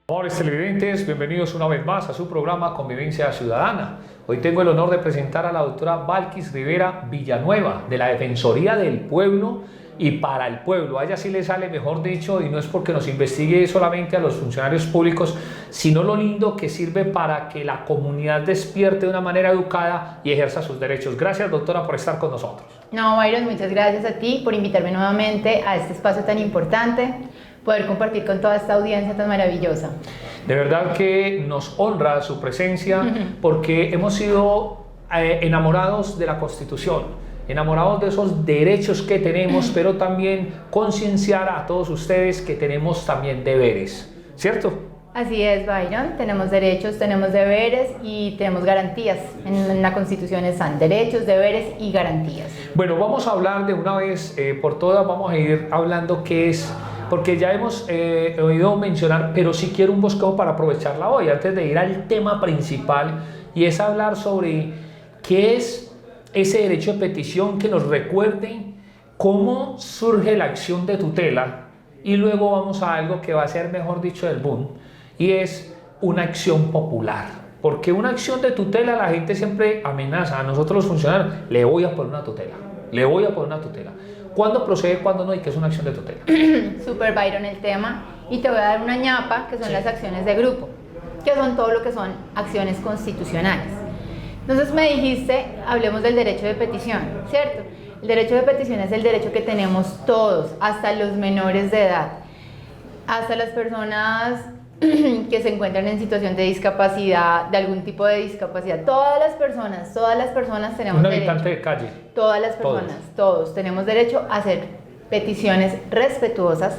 Amables televidentes, bienvenidos una vez más a su programa Convivencia Ciudadana. Hoy tengo el honor de presentar a la doctora Valquis Rivera Villanueva, de la Defensoría del Pueblo y para el pueblo. A ella sí le sale, mejor dicho, y no es porque nos investigue solamente a los funcionarios públicos, sino lo lindo que sirve para que la comunidad despierte de una manera educada y ejerza sus derechos. Gracias, doctora, por estar con nosotros. No, Byron, muchas gracias a ti por invitarme nuevamente a este espacio tan importante, poder compartir con toda esta audiencia tan maravillosa. De verdad que nos honra su presencia porque hemos sido enamorados de la Constitución, enamorados de esos derechos que tenemos, pero también concienciar a todos ustedes que tenemos también deberes, ¿cierto? Así es, Byron, tenemos derechos, tenemos deberes y tenemos garantías. En la Constitución están derechos, deberes y garantías. Bueno, vamos a hablar de una vez por todas, vamos a ir hablando qué es, porque ya hemos oído mencionar, pero sí quiero un bosquejo para aprovecharla hoy, antes de ir al tema principal, y es hablar sobre qué es ese derecho de petición, que nos recuerden cómo surge la acción de tutela, y luego vamos a algo que va a ser, mejor dicho, el boom, y es una acción popular. Porque una acción de tutela la gente siempre amenaza, a nosotros los funcionarios, le voy a poner una tutela, le voy a poner una tutela. ¿Cuándo procede, cuándo no? ¿Y qué es una acción de tutela? Super, Byron, el tema, y te voy a dar una ñapa, que son las acciones de grupo, que son todo lo que son acciones constitucionales. Entonces me dijiste, hablemos del derecho de petición, ¿cierto? El derecho de petición es el derecho que tenemos todos, hasta los menores de edad, hasta las personas que se encuentran en situación de discapacidad, de algún tipo de discapacidad. Todas las personas tenemos derecho. Un habitante de calle. Todas las personas, todos tenemos derecho a hacer peticiones respetuosas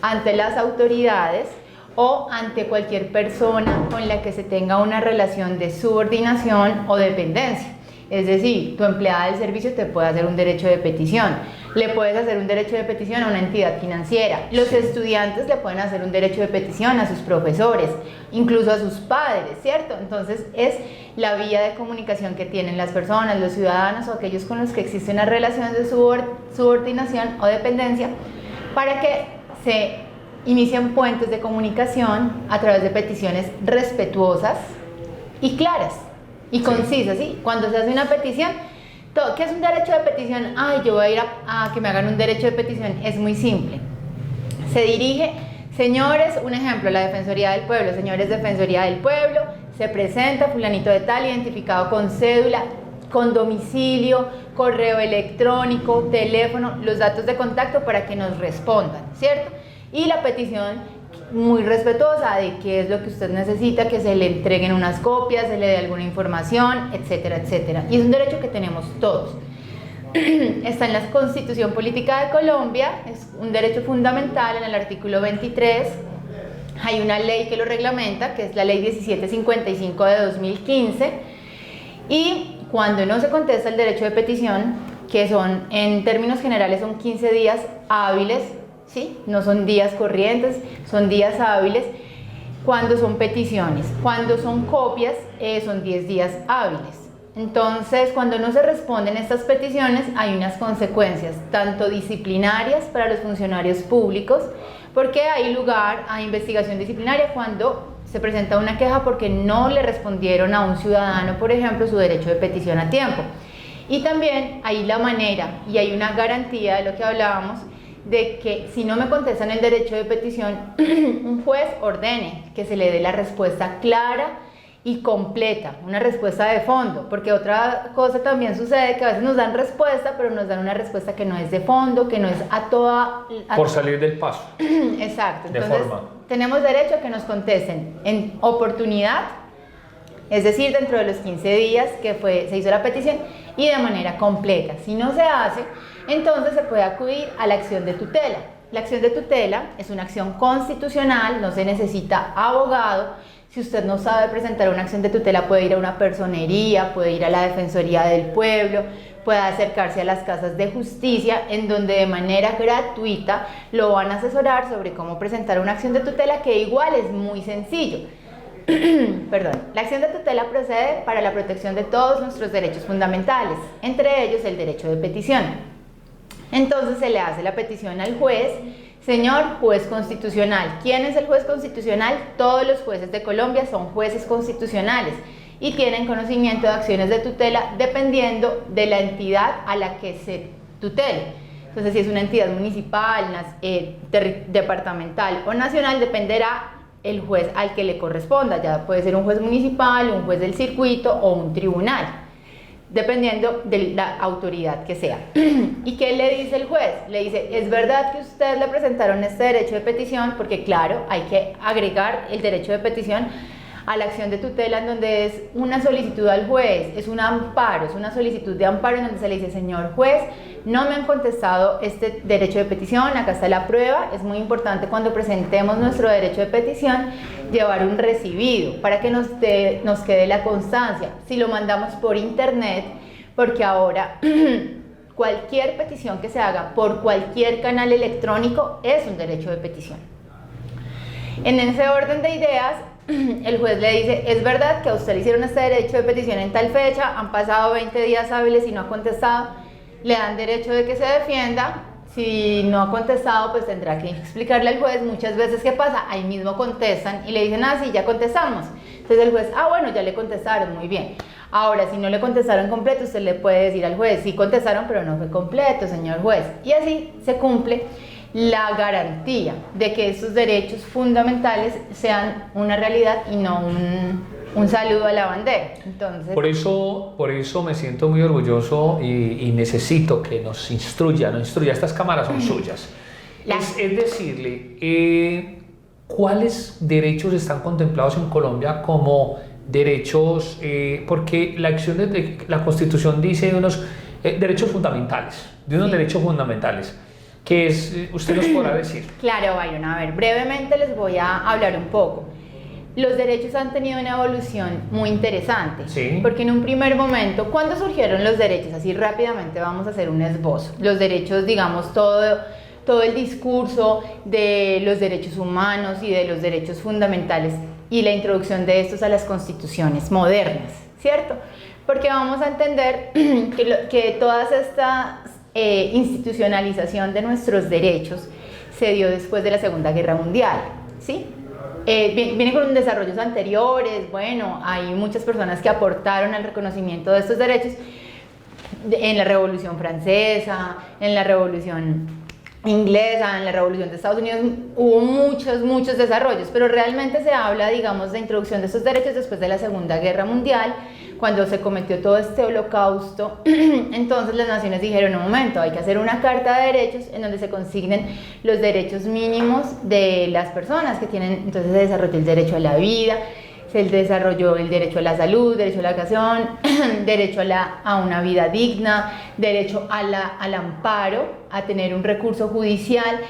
ante las autoridades o ante cualquier persona con la que se tenga una relación de subordinación o dependencia. Es decir, tu empleada del servicio te puede hacer un derecho de petición, le puedes hacer un derecho de petición a una entidad financiera, los estudiantes le pueden hacer un derecho de petición a sus profesores, incluso a sus padres, ¿cierto? Entonces es la vía de comunicación que tienen las personas, los ciudadanos o aquellos con los que existe una relación de subordinación o dependencia, para que se inicien puentes de comunicación a través de peticiones respetuosas y claras y concisas, ¿sí? Cuando se hace una petición, ¿qué es un derecho de petición? Ay, yo voy a ir a que me hagan un derecho de petición. Es muy simple. Se dirige, señores, un ejemplo, la Defensoría del Pueblo, señores Defensoría del Pueblo, se presenta fulanito de tal, identificado con cédula, con domicilio, correo electrónico, teléfono, los datos de contacto para que nos respondan, ¿cierto? Y la petición muy respetuosa de qué es lo que usted necesita, que se le entreguen unas copias, se le dé alguna información, etcétera, etcétera. Y es un derecho que tenemos todos. Está en la Constitución Política de Colombia, es un derecho fundamental en el artículo 23. Hay una ley que lo reglamenta, que es la ley 1755 de 2015. Y cuando no se contesta el derecho de petición, que son, en términos generales, son 15 días hábiles, ¿sí? No son días corrientes, son días hábiles. Cuando son peticiones, cuando son copias, son 10 días hábiles. Entonces, cuando no se responden estas peticiones, hay unas consecuencias, tanto disciplinarias para los funcionarios públicos, porque hay lugar a investigación disciplinaria cuando se presenta una queja porque no le respondieron a un ciudadano, por ejemplo, su derecho de petición a tiempo. Y también hay la manera y hay una garantía de lo que hablábamos, de que si no me contestan el derecho de petición, un juez ordene que se le dé la respuesta clara y completa, una respuesta de fondo, porque otra cosa también sucede, que a veces nos dan respuesta, pero nos dan una respuesta que no es de fondo, que no es a toda... Por salir del paso. Exacto, de entonces forma. Tenemos derecho a que nos contesten en oportunidad, es decir, dentro de los 15 días que se hizo la petición, y de manera completa. Si no se hace, entonces se puede acudir a la acción de tutela. La acción de tutela es una acción constitucional, no se necesita abogado. Si usted no sabe presentar una acción de tutela, puede ir a una personería, puede ir a la Defensoría del Pueblo, puede acercarse a las casas de justicia, en donde de manera gratuita lo van a asesorar sobre cómo presentar una acción de tutela, que igual es muy sencillo. Perdón. La acción de tutela procede para la protección de todos nuestros derechos fundamentales, entre ellos el derecho de petición. Entonces se le hace la petición al juez, Señor juez constitucional. ¿Quién es el juez constitucional? Todos los jueces de Colombia son jueces constitucionales y tienen conocimiento de acciones de tutela dependiendo de la entidad a la que se tutele. Entonces, si es una entidad municipal, departamental o nacional, dependerá el juez al que le corresponda. Ya puede ser un juez municipal, un juez del circuito o un tribunal, dependiendo de la autoridad que sea. ¿Y qué le dice el juez? Le dice, es verdad que ustedes le presentaron este derecho de petición, porque claro, hay que agregar el derecho de petición a la acción de tutela, en donde es una solicitud al juez, es un amparo, es una solicitud de amparo en donde se le dice, señor juez, no me han contestado este derecho de petición, acá está la prueba. Es muy importante cuando presentemos nuestro derecho de petición llevar un recibido para que nos quede la constancia. Si lo mandamos por internet, porque ahora cualquier petición que se haga por cualquier canal electrónico es un derecho de petición. En ese orden de ideas, el juez le dice, es verdad que a usted le hicieron este derecho de petición en tal fecha, han pasado 20 días hábiles y no ha contestado, le dan derecho de que se defienda. Si no ha contestado, pues tendrá que explicarle al juez. Muchas veces, ¿qué pasa? Ahí mismo contestan y le dicen, sí, ya contestamos. Entonces el juez, bueno, ya le contestaron, muy bien. Ahora, si no le contestaron completo, usted le puede decir al juez, sí contestaron, pero no fue completo, señor juez. Y así se cumple la garantía de que esos derechos fundamentales sean una realidad y no un saludo a la bandera. Entonces, por eso me siento muy orgulloso y necesito que nos instruya, estas cámaras son suyas. Es decirle, ¿cuáles derechos están contemplados en Colombia como derechos? Porque la acción de la Constitución dice de unos derechos fundamentales, derechos fundamentales. ¿Qué es? ¿Usted nos podrá decir? Claro, Byron, a ver, brevemente les voy a hablar un poco. Los derechos han tenido una evolución muy interesante, sí, porque en un primer momento, ¿cuándo surgieron los derechos? Así rápidamente vamos a hacer un esbozo. Los derechos, digamos, todo el discurso de los derechos humanos y de los derechos fundamentales y la introducción de estos a las constituciones modernas, ¿cierto? Porque vamos a entender que todas estas institucionalización de nuestros derechos se dio después de la Segunda Guerra Mundial, ¿sí? Viene con desarrollos anteriores. Bueno, hay muchas personas que aportaron al reconocimiento de estos derechos en la Revolución Francesa, en la Revolución Inglesa, en la Revolución de Estados Unidos. Hubo muchos desarrollos, pero realmente se habla, digamos, de introducción de estos derechos después de la Segunda Guerra Mundial, cuando se cometió todo este holocausto. Entonces las naciones dijeron, un momento, hay que hacer una carta de derechos en donde se consignen los derechos mínimos de las personas que tienen. Entonces se desarrolló el derecho a la vida, se desarrolló el derecho a la salud, derecho a la educación, derecho a una vida digna, derecho al amparo, a tener un recurso judicial.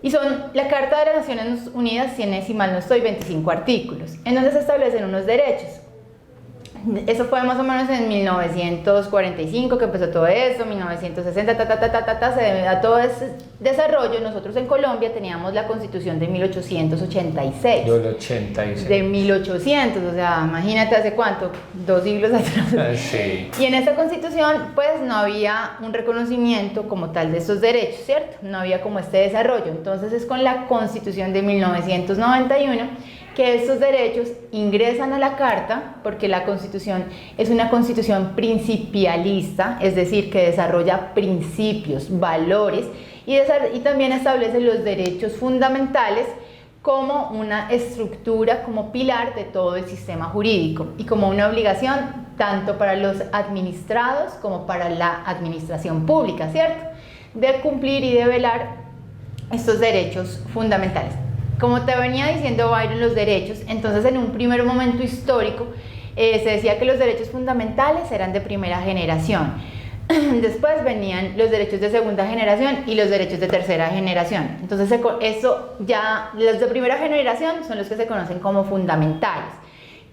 Y la Carta de las Naciones Unidas tiene, si mal no estoy, 25 artículos, en donde se establecen unos derechos. Eso fue más o menos en 1945 que empezó todo esto, 1960, se debe a todo ese desarrollo. Nosotros en Colombia teníamos la Constitución de 1886. De 1800, o sea, imagínate hace cuánto, 2 siglos atrás. Sí. Y en esta Constitución, pues no había un reconocimiento como tal de estos derechos, ¿cierto? No había como este desarrollo. Entonces es con la Constitución de 1991 que estos derechos ingresan a la Carta, porque la Constitución es una Constitución principialista, es decir, que desarrolla principios, valores y también establece los derechos fundamentales como una estructura, como pilar de todo el sistema jurídico y como una obligación tanto para los administrados como para la administración pública, ¿cierto? De cumplir y de velar estos derechos fundamentales. Como te venía diciendo, Byron, los derechos, entonces en un primer momento histórico se decía que los derechos fundamentales eran de primera generación. Después venían los derechos de segunda generación y los derechos de tercera generación. Entonces los de primera generación son los que se conocen como fundamentales,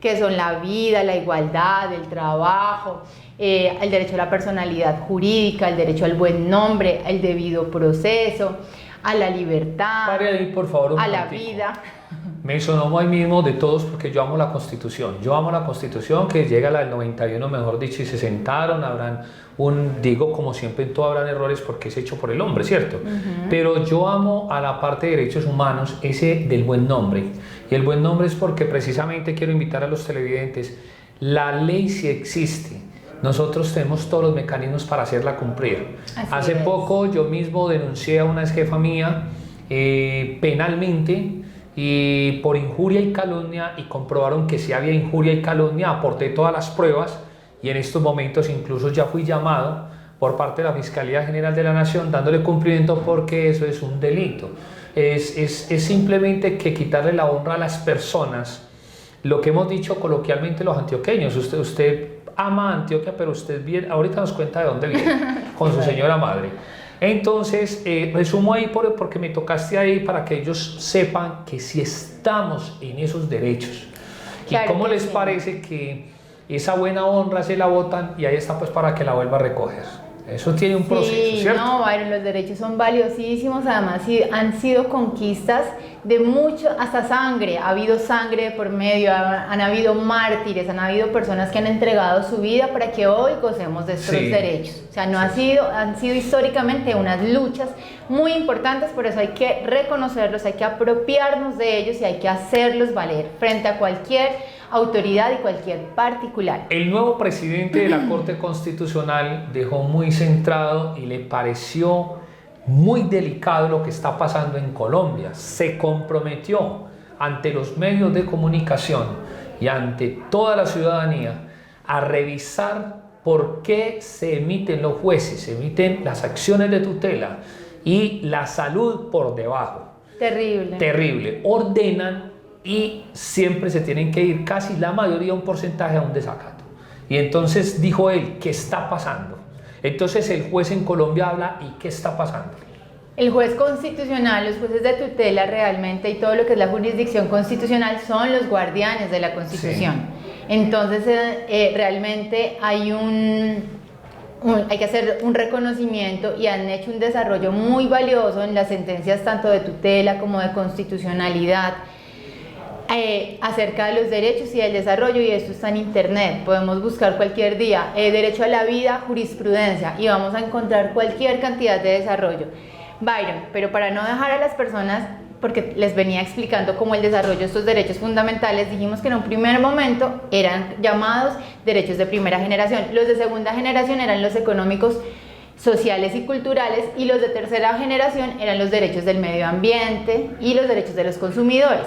que son la vida, la igualdad, el trabajo, el derecho a la personalidad jurídica, el derecho al buen nombre, el debido proceso, a la libertad, Pare ahí, por favor, a la vida. Me sonó ahí mismo de todos porque yo amo la Constitución. Yo amo la Constitución, que llega a la del 91, mejor dicho, y se sentaron, habrán digo, como siempre en todo habrán errores porque es hecho por el hombre, ¿cierto? Pero yo amo a la parte de derechos humanos, ese del buen nombre. Y el buen nombre es porque precisamente quiero invitar a los televidentes, la ley sí existe. Nosotros tenemos todos los mecanismos para hacerla cumplir. Hace poco yo mismo denuncié a una ex jefa mía penalmente, y por injuria y calumnia, y comprobaron que sí había injuria y calumnia, aporté todas las pruebas y en estos momentos incluso ya fui llamado por parte de la Fiscalía General de la Nación dándole cumplimiento porque eso es un delito. Es simplemente que quitarle la honra a las personas, lo que hemos dicho coloquialmente los antioqueños. Usted ama a Antioquia, pero usted viene, ahorita nos cuenta de dónde viene, con su señora madre. Entonces, resumo ahí porque me tocaste ahí para que ellos sepan que si estamos en esos derechos. Claro. ¿Y cómo les parece que esa buena honra se la botan y ahí está pues para que la vuelva a recoger? Eso tiene un proceso, ¿cierto? No, Byron, los derechos son valiosísimos, además han sido conquistas de mucho, hasta sangre, ha habido sangre por medio, han habido mártires, han habido personas que han entregado su vida para que hoy gocemos de estos derechos. O sea, han sido históricamente unas luchas muy importantes, por eso hay que reconocerlos, hay que apropiarnos de ellos y hay que hacerlos valer frente a cualquier autoridad y cualquier particular. El nuevo presidente de la Corte Constitucional dejó muy centrado y le pareció muy delicado lo que está pasando en Colombia. Se comprometió ante los medios de comunicación y ante toda la ciudadanía a revisar por qué se emiten los jueces, se emiten las acciones de tutela y la salud por debajo. Terrible. Terrible. Ordenan y siempre se tienen que ir, casi la mayoría, un porcentaje a un desacato. Y entonces dijo él, ¿qué está pasando? Entonces el juez en Colombia habla, ¿y qué está pasando? El juez constitucional, los jueces de tutela realmente y todo lo que es la jurisdicción constitucional son los guardianes de la Constitución. Sí. Entonces realmente hay hay que hacer un reconocimiento y han hecho un desarrollo muy valioso en las sentencias tanto de tutela como de constitucionalidad, acerca de los derechos y del desarrollo, y esto está en internet, podemos buscar cualquier día, derecho a la vida, jurisprudencia, y vamos a encontrar cualquier cantidad de desarrollo. Byron, pero para no dejar a las personas, porque les venía explicando cómo el desarrollo de estos derechos fundamentales, dijimos que en un primer momento eran llamados derechos de primera generación, los de segunda generación eran los económicos, sociales y culturales, y los de tercera generación eran los derechos del medio ambiente y los derechos de los consumidores.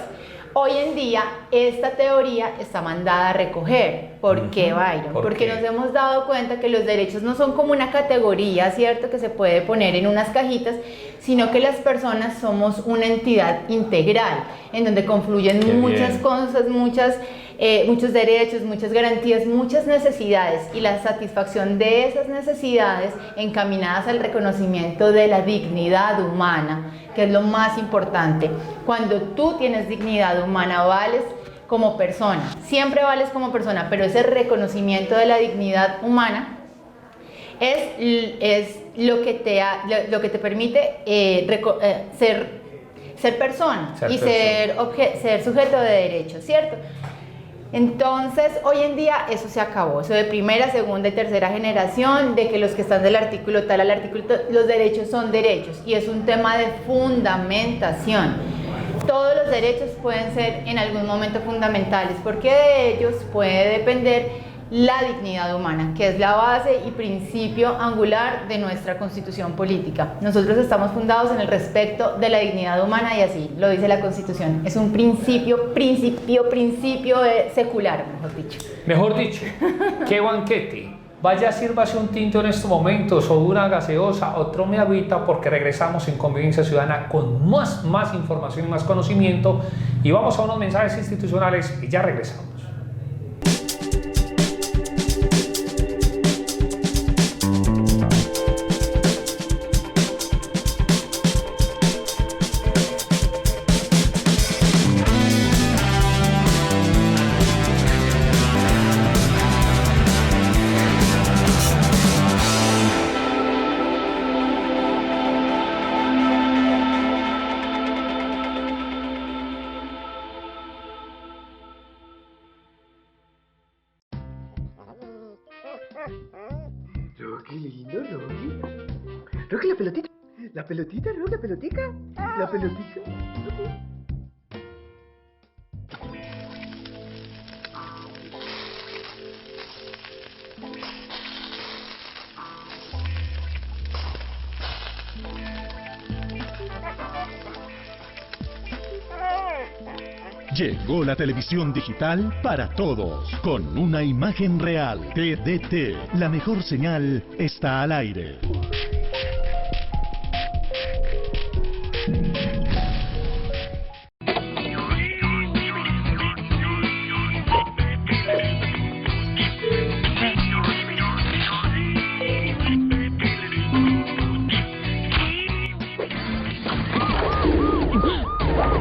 Hoy en día esta teoría está mandada a recoger. ¿Por qué, Byron? Porque nos hemos dado cuenta que los derechos no son como una categoría, ¿cierto?, que se puede poner en unas cajitas, sino que las personas somos una entidad integral, en donde confluyen muchas cosas, muchos derechos, muchas garantías, muchas necesidades, y la satisfacción de esas necesidades encaminadas al reconocimiento de la dignidad humana, que es lo más importante. Cuando tú tienes dignidad humana, vales como persona, siempre vales como persona, pero ese reconocimiento de la dignidad humana es lo que te permite ser persona y ser sujeto de derechos, ¿cierto? Entonces, hoy en día eso se acabó, eso de primera, segunda y tercera generación, de que los que están del artículo tal al artículo tal, los derechos son derechos, y es un tema de fundamentación. Todos los derechos pueden ser en algún momento fundamentales, porque de ellos puede depender la dignidad humana, que es la base y principio angular de nuestra Constitución política. Nosotros estamos fundados en el respeto de la dignidad humana, y así lo dice la Constitución. Es un principio secular, mejor dicho. Mejor dicho, qué banquete. Vaya, sírvase un tinto en estos momentos, o una gaseosa, o tome agüita, porque regresamos en Convivencia Ciudadana con más información y más conocimiento. Y vamos a unos mensajes institucionales y ya regresamos. Rocky, lindo, Rocky. Rocky, la pelotita. La pelotita, Rocky, la pelotica. La pelotita. Rocky. Llegó la televisión digital para todos, con una imagen real. TDT, la mejor señal está al aire.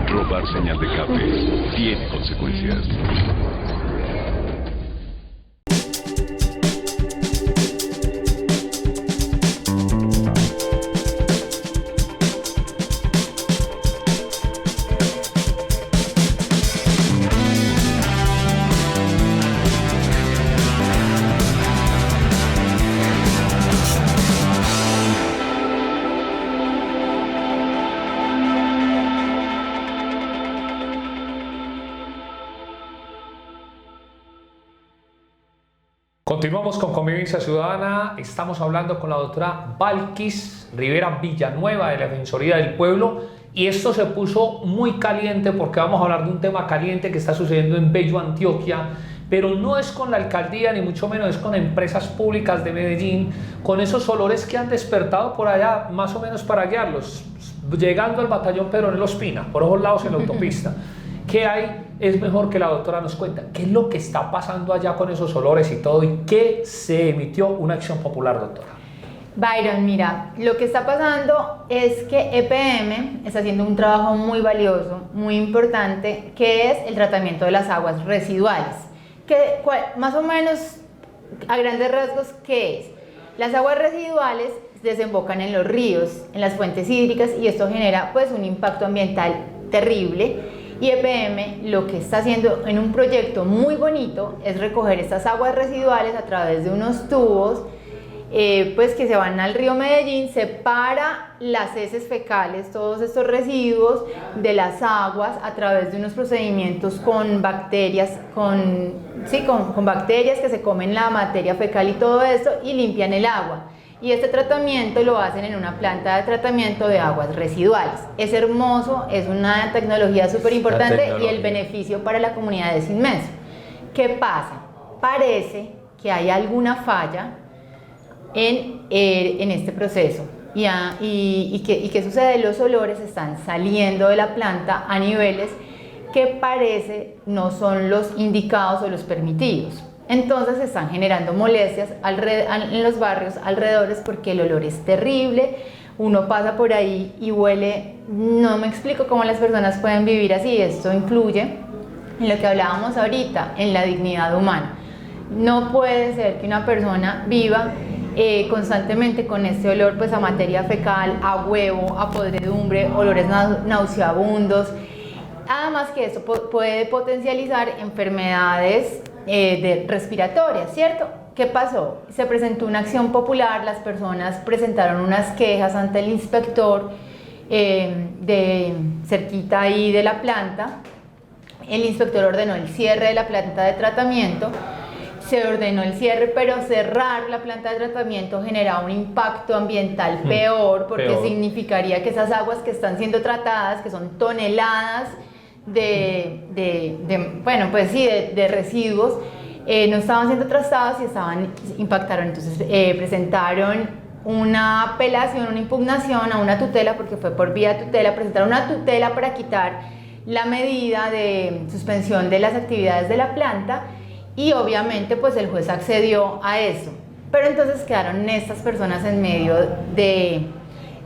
Robar señal de cable tiene consecuencias. Continuamos con Convivencia Ciudadana. Estamos hablando con la doctora Balkis Rivera Villanueva de la Defensoría del Pueblo, y esto se puso muy caliente porque vamos a hablar de un tema caliente que está sucediendo en Bello, Antioquia, pero no es con la alcaldía ni mucho menos, es con empresas públicas de Medellín, con esos olores que han despertado por allá, más o menos para guiarlos, llegando al batallón Pedronel Ospina, por esos lados en la autopista. ¿Qué hay? Es mejor que la doctora nos cuente qué es lo que está pasando allá con esos olores y todo, y qué se emitió una acción popular, doctora. Byron, mira, lo que está pasando es que EPM está haciendo un trabajo muy valioso, muy importante, que es el tratamiento de las aguas residuales. Más o menos, a grandes rasgos, ¿qué es? Las aguas residuales desembocan en los ríos, en las fuentes hídricas, y esto genera pues un impacto ambiental terrible. Y EPM lo que está haciendo en un proyecto muy bonito es recoger estas aguas residuales a través de unos tubos pues que se van al río Medellín, separa las heces fecales, todos estos residuos de las aguas a través de unos procedimientos con bacterias, con bacterias que se comen la materia fecal y todo esto, y limpian el agua. Y este tratamiento lo hacen en una planta de tratamiento de aguas residuales. Es hermoso, es una tecnología súper importante y el beneficio para la comunidad es inmenso. ¿Qué pasa? Parece que hay alguna falla en este proceso. ¿Y qué sucede? Los olores están saliendo de la planta a niveles que parece no son los indicados o los permitidos. Entonces se están generando molestias en los barrios alrededores porque el olor es terrible. Uno pasa por ahí y huele, no me explico cómo las personas pueden vivir así. Esto influye en lo que hablábamos ahorita, en la dignidad humana. No puede ser que una persona viva constantemente con este olor pues a materia fecal, a huevo, a podredumbre, olores nauseabundos. Además que eso puede potencializar enfermedades respiratorias, ¿cierto? ¿Qué pasó? Se presentó una acción popular, las personas presentaron unas quejas ante el inspector de cerquita ahí de la planta. El inspector ordenó el cierre de la planta de tratamiento. Se ordenó el cierre, pero cerrar la planta de tratamiento generaba un impacto ambiental peor, porque significaría que esas aguas que están siendo tratadas, que son toneladas de residuos, no estaban siendo tratadas y impactaron. Entonces presentaron una apelación, una impugnación a una tutela, porque fue por vía de tutela, presentaron una tutela para quitar la medida de suspensión de las actividades de la planta, y obviamente pues el juez accedió a eso. Pero entonces quedaron estas personas en medio de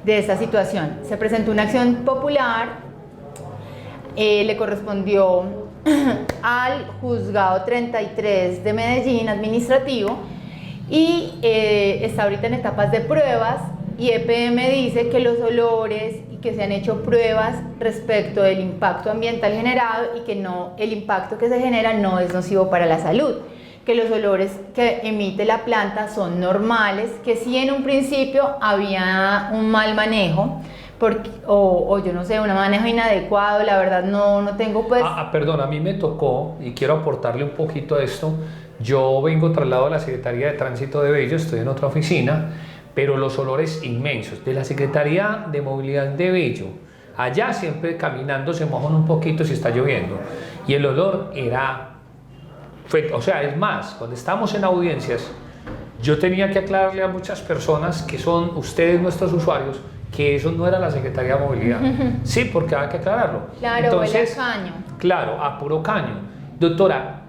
esta situación. Se presentó una acción popular, le correspondió al juzgado 33 de Medellín administrativo, y está ahorita en etapas de pruebas, y EPM dice que los olores y que se han hecho pruebas respecto del impacto ambiental generado y que el impacto que se genera no es nocivo para la salud. que los olores que emite la planta son normales, que sí en un principio había un mal manejo, o yo no sé, un manejo inadecuado, la verdad no tengo pues... Perdón, a mí me tocó, y quiero aportarle un poquito a esto, yo vengo trasladado a la Secretaría de Tránsito de Bello, estoy en otra oficina, pero los olores inmensos de la Secretaría de Movilidad de Bello, allá siempre caminando se mojan un poquito si está lloviendo, y el olor era... o sea, es más, cuando estamos en audiencias, yo tenía que aclararle a muchas personas que son ustedes nuestros usuarios, que eso no era la Secretaría de Movilidad. Sí, porque hay que aclararlo. Claro, entonces, huele a caño. Claro, a puro caño. Doctora,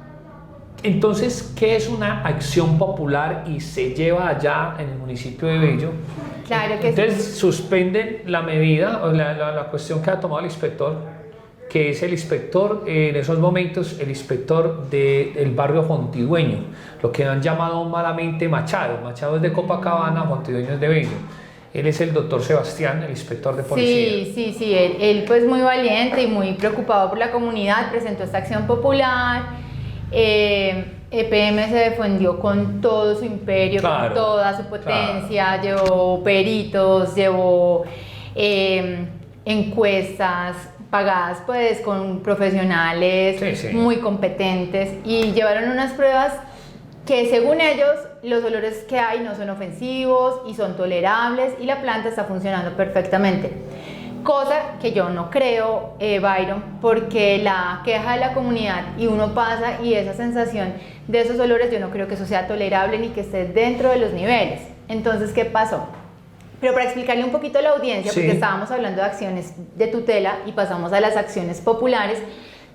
entonces, ¿qué es una acción popular y se lleva allá en el municipio de Bello? Claro que entonces, sí. suspenden la medida o la cuestión que ha tomado el inspector, que es el inspector, en esos momentos, el inspector del barrio Fontidueño, lo que han llamado malamente Machado. Machado es de Copacabana, Fontidueño es de Bello. Él es el doctor Sebastián, el inspector de policía. Sí, él pues muy valiente y muy preocupado por la comunidad, presentó esta acción popular. EPM se defendió con todo su imperio, Claro, con toda su potencia, llevó peritos, llevó encuestas pagadas pues con profesionales muy competentes y llevaron unas pruebas que según ellos los olores que hay no son ofensivos y son tolerables y la planta está funcionando perfectamente. Cosa que yo no creo, Byron, porque la queja de la comunidad y uno pasa y esa sensación de esos olores, yo no creo que eso sea tolerable ni que esté dentro de los niveles. Entonces, ¿qué pasó? Pero para explicarle un poquito a la audiencia, porque estábamos hablando de acciones de tutela y pasamos a las acciones populares,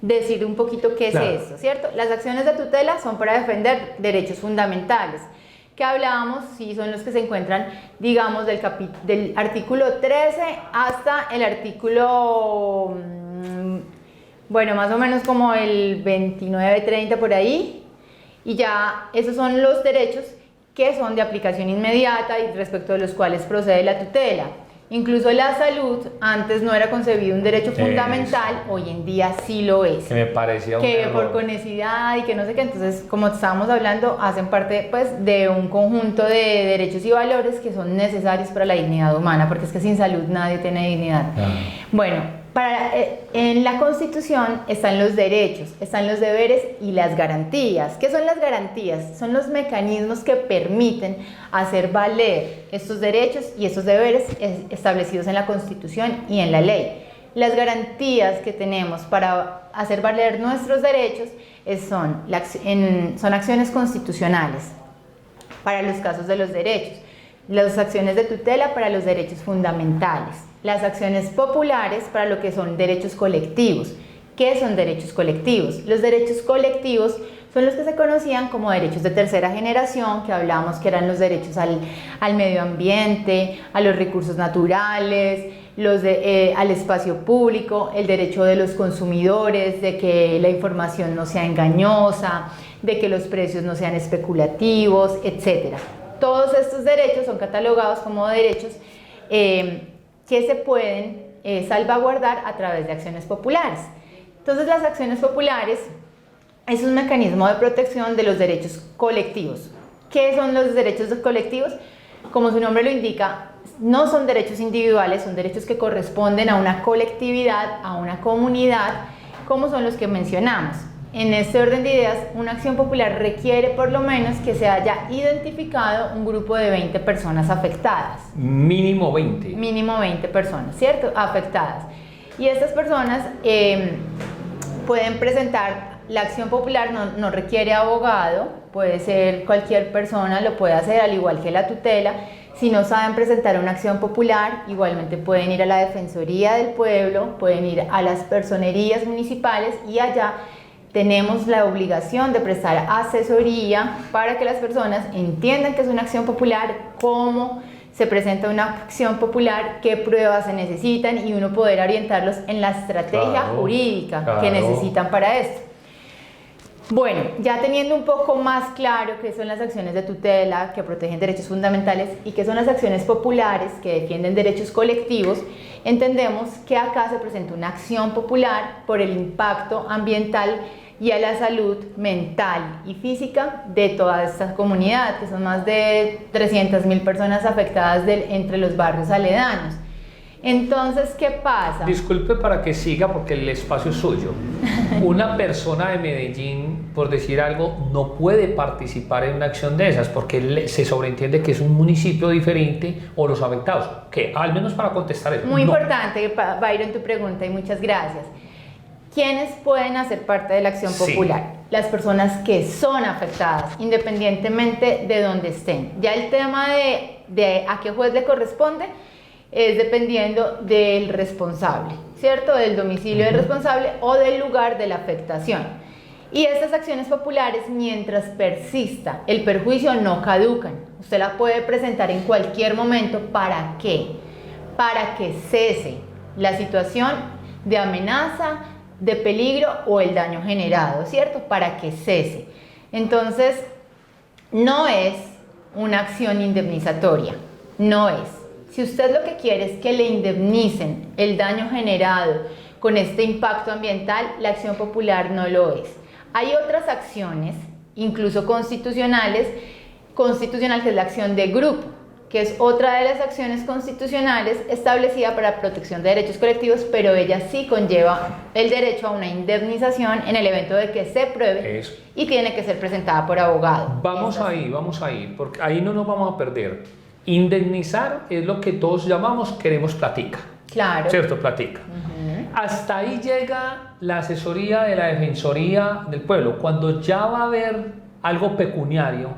decir un poquito qué es esto, ¿cierto? Las acciones de tutela son para defender derechos fundamentales, que hablábamos, sí, son los que se encuentran, digamos, del artículo 13 hasta el artículo, bueno, más o menos como el 29, 30 por ahí, y ya esos son los derechos que son de aplicación inmediata y respecto de los cuales procede la tutela. Incluso la salud antes no era concebido un derecho fundamental, hoy en día sí lo es. Que me parecía un que error. por conectividad y que no sé qué, entonces como estábamos hablando, hacen parte pues de un conjunto de derechos y valores que son necesarios para la dignidad humana, porque es que sin salud nadie tiene dignidad. Bueno, en la Constitución están los derechos, están los deberes y las garantías. ¿Qué son las garantías? Son los mecanismos que permiten hacer valer estos derechos y estos deberes establecidos en la Constitución y en la ley. Las garantías que tenemos para hacer valer nuestros derechos son acciones constitucionales para los casos de los derechos, las acciones de tutela para los derechos fundamentales, las acciones populares para lo que son derechos colectivos. ¿Qué son derechos colectivos? Los derechos colectivos son los que se conocían como derechos de tercera generación, que hablamos que eran los derechos al medio ambiente, a los recursos naturales, al espacio público, el derecho de los consumidores, de que la información no sea engañosa, de que los precios no sean especulativos, etc. Todos estos derechos son catalogados como derechos que se pueden salvaguardar a través de acciones populares. Entonces, las acciones populares es un mecanismo de protección de los derechos colectivos. ¿Qué son los derechos colectivos? Como su nombre lo indica, no son derechos individuales, son derechos que corresponden a una colectividad, a una comunidad, como son los que mencionamos. En este orden de ideas, una acción popular requiere por lo menos que se haya identificado un grupo de 20 personas afectadas. Mínimo 20. Mínimo 20 personas, ¿cierto? Afectadas. Y estas personas pueden presentar, la acción popular no requiere abogado, puede ser cualquier persona, lo puede hacer al igual que la tutela. Si no saben presentar una acción popular, igualmente pueden ir a la Defensoría del Pueblo, pueden ir a las personerías municipales y allá tenemos la obligación de prestar asesoría para que las personas entiendan que es una acción popular, cómo se presenta una acción popular, qué pruebas se necesitan y uno poder orientarlos en la estrategia jurídica que necesitan para esto. Bueno, ya teniendo un poco más claro qué son las acciones de tutela que protegen derechos fundamentales y qué son las acciones populares que defienden derechos colectivos, entendemos que acá se presenta una acción popular por el impacto ambiental y a la salud mental y física de toda esta comunidad, que son más de 300.000 personas afectadas entre los barrios aledaños. Entonces, ¿qué pasa? Disculpe para que siga porque el espacio es suyo. Una persona de Medellín, por decir algo, no puede participar en una acción de esas porque se sobreentiende que es un municipio diferente o los afectados. Que al menos para contestar eso. Muy no. importante, Byron, tu pregunta y muchas gracias. ¿Quiénes pueden hacer parte de la acción popular? Sí. Las personas que son afectadas, independientemente de donde estén. Ya el tema de a qué juez le corresponde es dependiendo del responsable, ¿cierto? Del domicilio del responsable o del lugar de la afectación. Y estas acciones populares, mientras persista el perjuicio, no caducan. Usted la puede presentar en cualquier momento. ¿Para qué? Para que cese la situación de amenaza, de peligro o el daño generado, ¿cierto? Para que cese. Entonces, no es una acción indemnizatoria, no es. Si usted lo que quiere es que le indemnicen el daño generado con este impacto ambiental, la acción popular no lo es. Hay otras acciones, incluso constitucionales, que es la acción de grupo, que es otra de las acciones constitucionales establecida para protección de derechos colectivos, pero ella sí conlleva el derecho a una indemnización en el evento de que se pruebe eso. Y tiene que ser presentada por abogado. Vamos ahí, porque ahí no nos vamos a perder. Indemnizar es lo que todos llamamos queremos platica. Claro. ¿Cierto? Platica. Hasta ahí llega la asesoría de la Defensoría del Pueblo. Cuando ya va a haber algo pecuniario,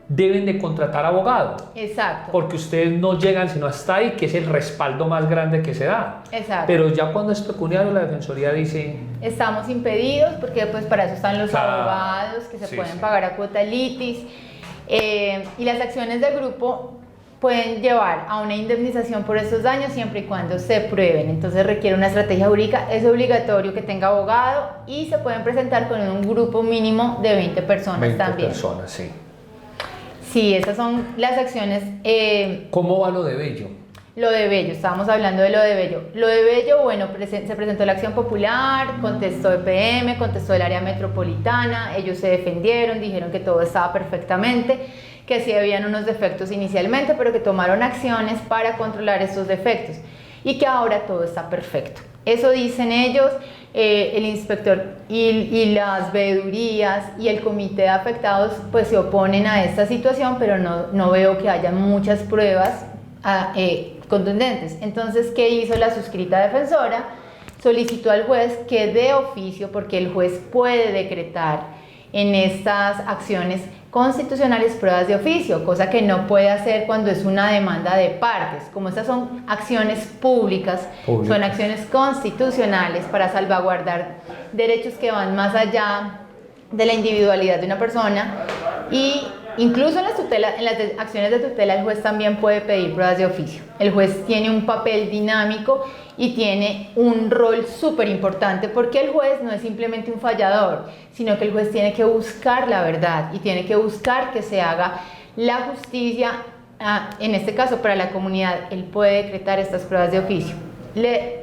deben de contratar abogado. Exacto. Porque ustedes no llegan sino hasta ahí, que es el respaldo más grande que se da. Exacto. Pero ya cuando es pecuniario, la Defensoría dice... Estamos impedidos, porque pues para eso están los abogados que se pueden pagar a cuota litis. Y las acciones de grupo pueden llevar a una indemnización por estos daños siempre y cuando se prueben. Entonces requiere una estrategia jurídica, es obligatorio que tenga abogado y se pueden presentar con un grupo mínimo de 20 personas 20 también. 20 personas, sí. Sí, esas son las acciones. ¿Cómo va lo de Bello? Lo de Bello, estábamos hablando de lo de Bello. Lo de Bello, bueno, se presentó la acción popular, contestó EPM, contestó el área metropolitana, ellos se defendieron, dijeron que todo estaba perfectamente, que sí habían unos defectos inicialmente, pero que tomaron acciones para controlar esos defectos y que ahora todo está perfecto. Eso dicen ellos, el inspector y las veedurías y el comité de afectados pues se oponen a esta situación, pero no veo que haya muchas pruebas contundentes. Entonces, ¿qué hizo la suscrita defensora? Solicitó al juez que de oficio, porque el juez puede decretar en estas acciones constitucionales pruebas de oficio, cosa que no puede hacer cuando es una demanda de partes. Como estas son acciones públicas, son acciones constitucionales para salvaguardar derechos que van más allá de la individualidad de una persona, y incluso en las acciones de tutela el juez también puede pedir pruebas de oficio. El juez tiene un papel dinámico y tiene un rol súper importante, porque el juez no es simplemente un fallador, sino que el juez tiene que buscar la verdad y tiene que buscar que se haga la justicia. En este caso, para la comunidad, él puede decretar estas pruebas de oficio,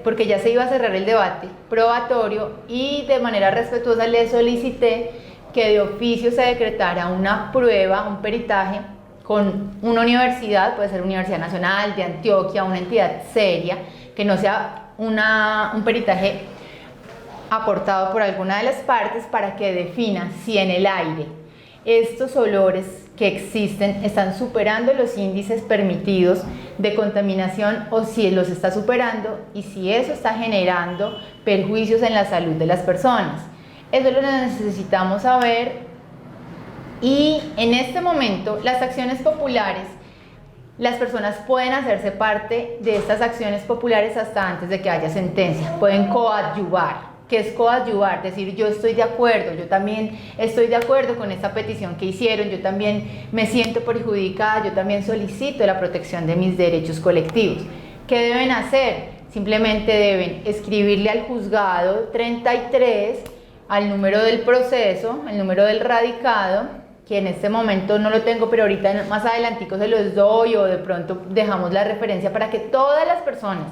porque ya se iba a cerrar el debate probatorio y de manera respetuosa le solicité que de oficio se decretara una prueba, un peritaje con una universidad, puede ser Universidad Nacional de Antioquia, una entidad seria, que no sea un peritaje aportado por alguna de las partes, para que defina si en el aire estos olores que existen están superando los índices permitidos de contaminación o si los está superando, y si eso está generando perjuicios en la salud de las personas. Eso lo necesitamos saber, y en este momento las acciones populares, las personas pueden hacerse parte de estas acciones populares hasta antes de que haya sentencia, pueden coadyuvar. ¿Qué es coadyuvar? Decir, yo estoy de acuerdo, yo también estoy de acuerdo con esta petición que hicieron, yo también me siento perjudicada, yo también solicito la protección de mis derechos colectivos. ¿Qué deben hacer? Simplemente deben escribirle al juzgado 33, al número del proceso, el número del radicado, que en este momento no lo tengo, pero ahorita más adelantico se los doy, o de pronto dejamos la referencia para que todas las personas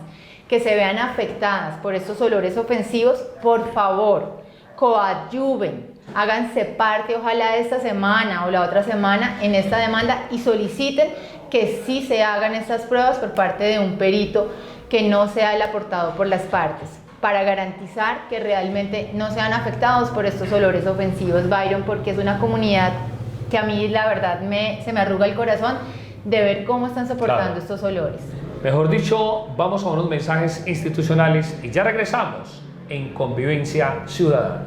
que se vean afectadas por estos olores ofensivos, por favor, coadyuven Háganse parte, ojalá esta semana o la otra semana, en esta demanda y soliciten que sí se hagan estas pruebas por parte de un perito que no sea el aportado por las partes, para garantizar que realmente no sean afectados por estos olores ofensivos, Byron, porque es una comunidad que a mí la verdad se me arruga el corazón de ver cómo están soportando estos olores. Mejor dicho, vamos a unos mensajes institucionales y ya regresamos en Convivencia Ciudadana.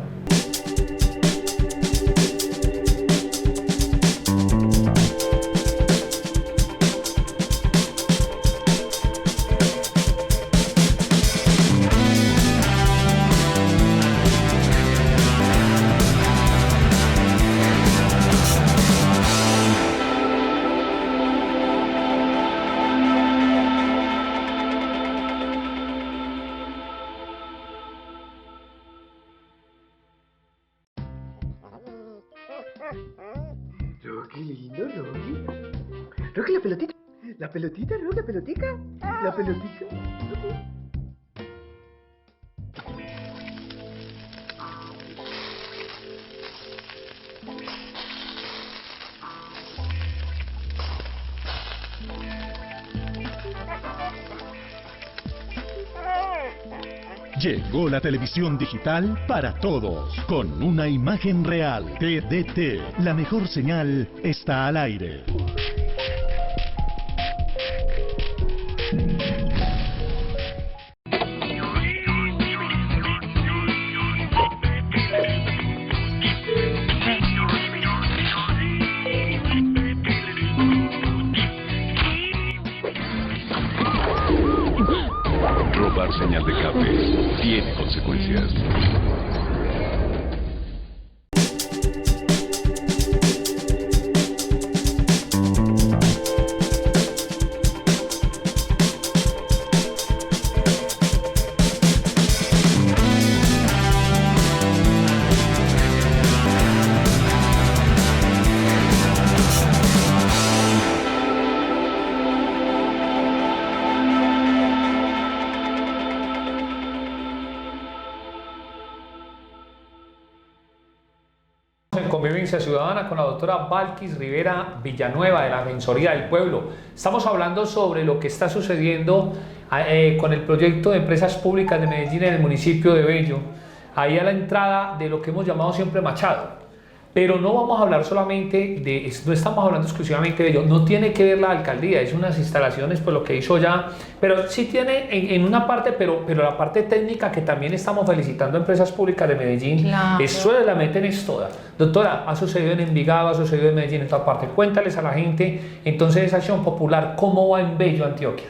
Rocky, lindo, Rocky. Rocky, la pelotita. La pelotita, Rocky, la pelotica. La pelotica. Rocky. Llegó la televisión digital para todos, con una imagen real. TDT, la mejor señal está al aire. Robar señal de cable tiene consecuencias. En Convivencia Ciudadana con la doctora Valquis Rivera Villanueva de la Defensoría del Pueblo. Estamos hablando sobre lo que está sucediendo con el proyecto de empresas públicas de Medellín en el municipio de Bello, ahí a la entrada de lo que hemos llamado siempre Machado. Pero no vamos a hablar solamente de, no estamos hablando exclusivamente de ello, no tiene que ver la alcaldía, es unas instalaciones, pues lo que hizo ya, pero sí tiene en una parte, pero la parte técnica que también estamos felicitando a empresas públicas de Medellín, Claro. eso la meten es toda. Doctora, ha sucedido en Envigado, ha sucedido en Medellín, en toda parte, cuéntales a la gente, entonces esa acción popular, ¿cómo va en Bello, Antioquia?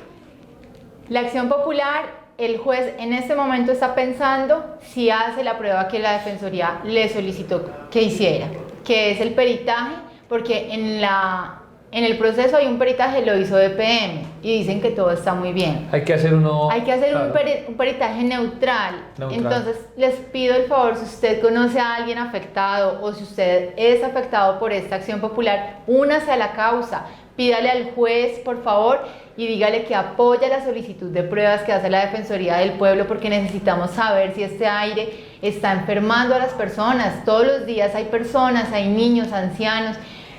La acción popular, el juez en este momento está pensando si hace la prueba que la Defensoría le solicitó que hiciera, que es el peritaje, porque en el proceso hay un peritaje, lo hizo DPM y dicen que todo está muy bien. Hay que hacer uno... Hay que hacer claro, un peritaje neutral. Neutral. Entonces les pido el favor, si usted conoce a alguien afectado o si usted es afectado por esta acción popular, únase a la causa, pídale al juez por favor y dígale que apoya la solicitud de pruebas que hace la Defensoría del Pueblo, porque necesitamos saber si este aire está enfermando a las personas. Todos los días hay personas, hay niños, ancianos,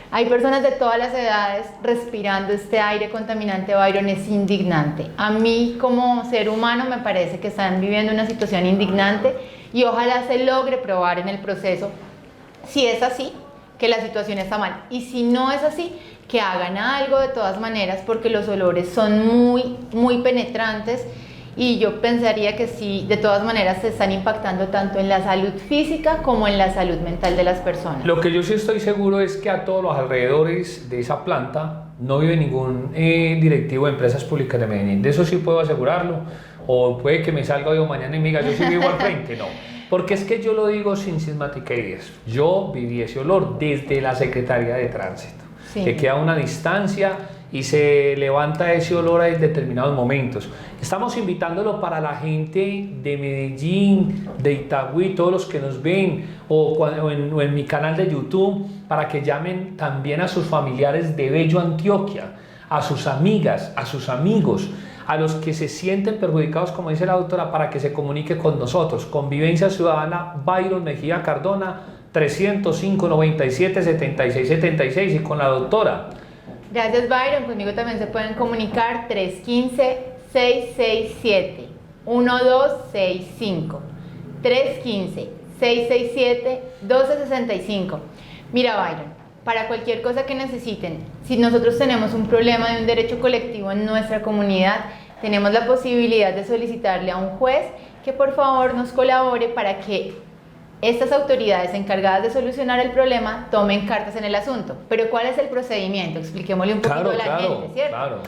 hay personas de todas las edades respirando este aire contaminante. Byron, es indignante. A mí como ser humano me parece que están viviendo una situación indignante y ojalá se logre probar en el proceso si es así, que la situación está mal, y si no es así, que hagan algo de todas maneras, porque los olores son muy penetrantes y yo pensaría que sí, de todas maneras se están impactando tanto en la salud física como en la salud mental de las personas. Lo que yo sí estoy seguro es que a todos los alrededores de esa planta no vive ningún directivo de empresas públicas de Medellín, de eso sí puedo asegurarlo, o puede que me salga hoy o mañana y me diga yo sí vivo al frente, no. Porque es que yo lo digo sin cismatiquerías, yo viví ese olor desde la Secretaría de Tránsito, Sí. que queda a una distancia y se levanta ese olor en determinados momentos. Estamos invitándolo para la gente de Medellín, de Itagüí, todos los que nos ven, o en mi canal de YouTube, para que llamen también a sus familiares de Bello, Antioquia, a sus amigas, a sus amigos, a los que se sienten perjudicados, como dice la doctora, para que se comunique con nosotros. Convivencia Ciudadana, Byron Mejía Cardona, 305-97-76-76 y con la doctora. Gracias, Byron. Conmigo también se pueden comunicar 315-667-1265. 315-667-1265. Mira, Byron, para cualquier cosa que necesiten, si nosotros tenemos un problema de un derecho colectivo en nuestra comunidad, tenemos la posibilidad de solicitarle a un juez que por favor nos colabore para que estas autoridades encargadas de solucionar el problema tomen cartas en el asunto. Pero ¿cuál es el procedimiento? Expliquémosle un poquito a la gente, ¿cierto? Claro.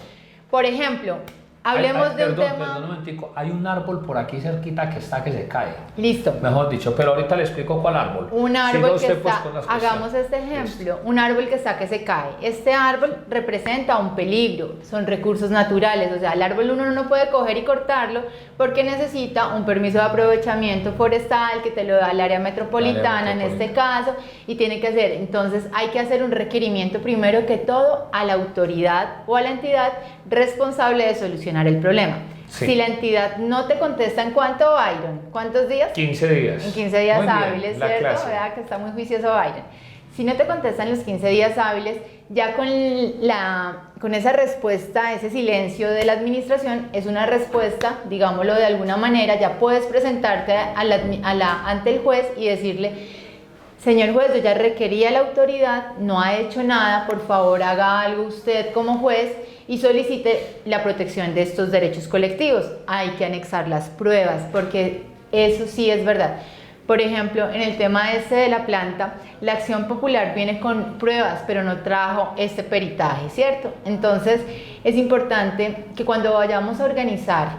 Por ejemplo, hablemos de un tema... Perdón un momentico, hay un árbol por aquí cerquita que se cae. Listo. Mejor dicho, pero ahorita le explico cuál árbol. Un árbol Siga que usted, pues, está, con las hagamos cuestiones. este ejemplo, un árbol que está que se cae. Este árbol representa un peligro, son recursos naturales, o sea, el árbol uno no puede coger y cortarlo porque necesita un permiso de aprovechamiento forestal que te lo da el área metropolitana en este caso y tiene que hacer, entonces hay que hacer un requerimiento primero que todo a la autoridad o a la entidad responsable de solucionar el problema. Sí. Si la entidad no te contesta, ¿en cuánto, Byron? ¿Cuántos días? 15 días. En 15 días Muy bien, hábiles, la ¿cierto? clase. ¿Verdad? Que está muy juicioso Byron. Si no te contestan los 15 días hábiles, ya con esa respuesta, ese silencio de la administración, es una respuesta, digámoslo de alguna manera, ya puedes presentarte ante el juez y decirle: señor juez, yo ya requerí a la autoridad, no ha hecho nada, por favor haga algo usted como juez y solicite la protección de estos derechos colectivos. Hay que anexar las pruebas, porque eso sí es verdad. Por ejemplo, en el tema de la planta, la acción popular viene con pruebas, pero no trajo este peritaje, ¿cierto? Entonces, es importante que cuando vayamos a organizar